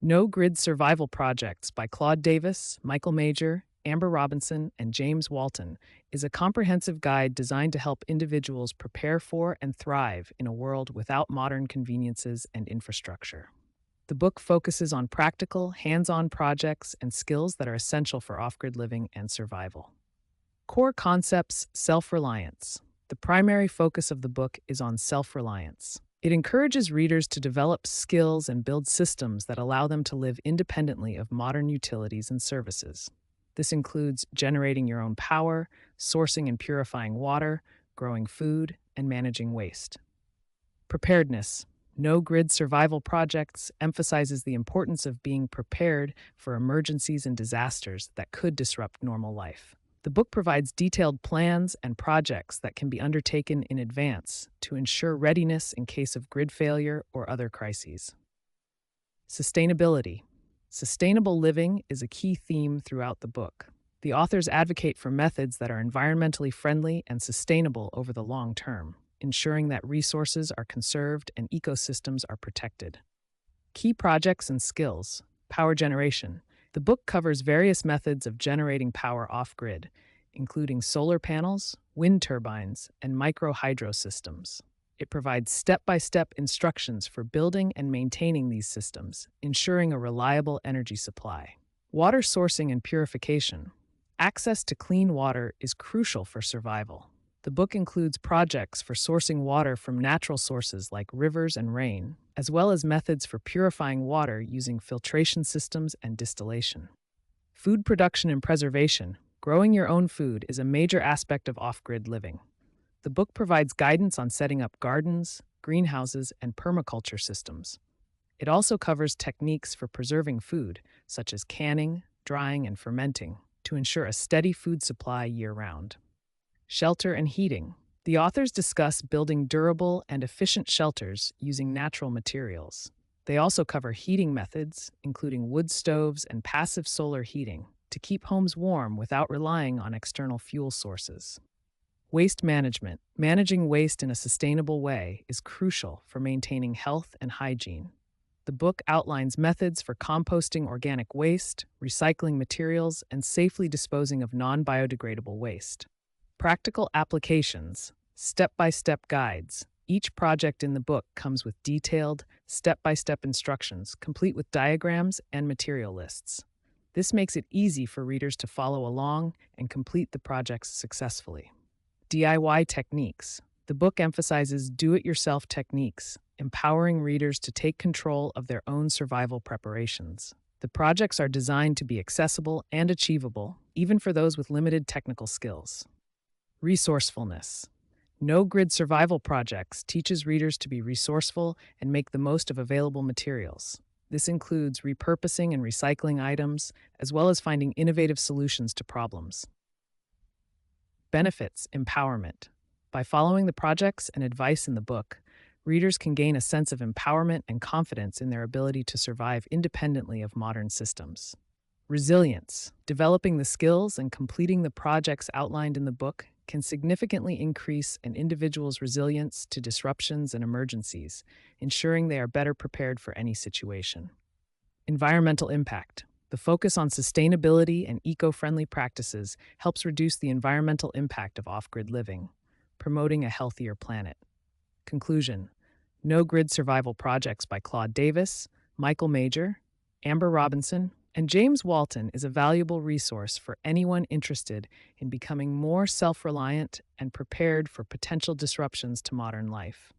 No Grid Survival Projects by Claude Davis, Michael Major, Amber Robinson, and James Walton is a comprehensive guide designed to help individuals prepare for and thrive in a world without modern conveniences and infrastructure. The book focuses on practical, hands on projects and skills that are essential for off grid living and survival. Core concepts: self reliance. The primary focus of the book is on self reliance. It encourages readers to develop skills and build systems that allow them to live independently of modern utilities and services. This includes generating your own power, sourcing and purifying water, growing food, and managing waste. Preparedness. No Grid Survival Projects emphasizes the importance of being prepared for emergencies and disasters that could disrupt normal life. The book provides detailed plans and projects that can be undertaken in advance to ensure readiness in case of grid failure or other crises. Sustainability. Sustainable living is a key theme throughout the book. The authors advocate for methods that are environmentally friendly and sustainable over the long term, ensuring that resources are conserved and ecosystems are protected. Key projects and skills. Power generation. The book covers various methods of generating power off-grid, including solar panels, wind turbines, and micro-hydro systems. It provides step-by-step instructions for building and maintaining these systems, ensuring a reliable energy supply. Water sourcing and purification. Access to clean water is crucial for survival. The book includes projects for sourcing water from natural sources like rivers and rain, as well as methods for purifying water using filtration systems and distillation. Food production and preservation. Growing your own food is a major aspect of off-grid living. The book provides guidance on setting up gardens, greenhouses, and permaculture systems. It also covers techniques for preserving food, such as canning, drying, and fermenting, to ensure a steady food supply year-round. Shelter and heating. The authors discuss building durable and efficient shelters using natural materials. They also cover heating methods, including wood stoves and passive solar heating, to keep homes warm without relying on external fuel sources. Waste management. Managing waste in a sustainable way is crucial for maintaining health and hygiene. The book outlines methods for composting organic waste, recycling materials, and safely disposing of non-biodegradable waste. Practical applications, step-by-step guides. Each project in the book comes with detailed, step-by-step instructions, complete with diagrams and material lists. This makes it easy for readers to follow along and complete the projects successfully. DIY techniques. The book emphasizes do-it-yourself techniques, empowering readers to take control of their own survival preparations. The projects are designed to be accessible and achievable, even for those with limited technical skills. Resourcefulness. No Grid Survival Projects teaches readers to be resourceful and make the most of available materials. This includes repurposing and recycling items, as well as finding innovative solutions to problems. Benefits: empowerment. By following the projects and advice in the book, readers can gain a sense of empowerment and confidence in their ability to survive independently of modern systems. Resilience. Developing the skills and completing the projects outlined in the book can significantly increase an individual's resilience to disruptions and emergencies, ensuring they are better prepared for any situation. Environmental impact. The focus on sustainability and eco-friendly practices helps reduce the environmental impact of off-grid living, promoting a healthier planet. Conclusion. No Grid Survival Projects by Claude Davis, Michael Major, Amber Robinson, and James Walton is a valuable resource for anyone interested in becoming more self-reliant and prepared for potential disruptions to modern life.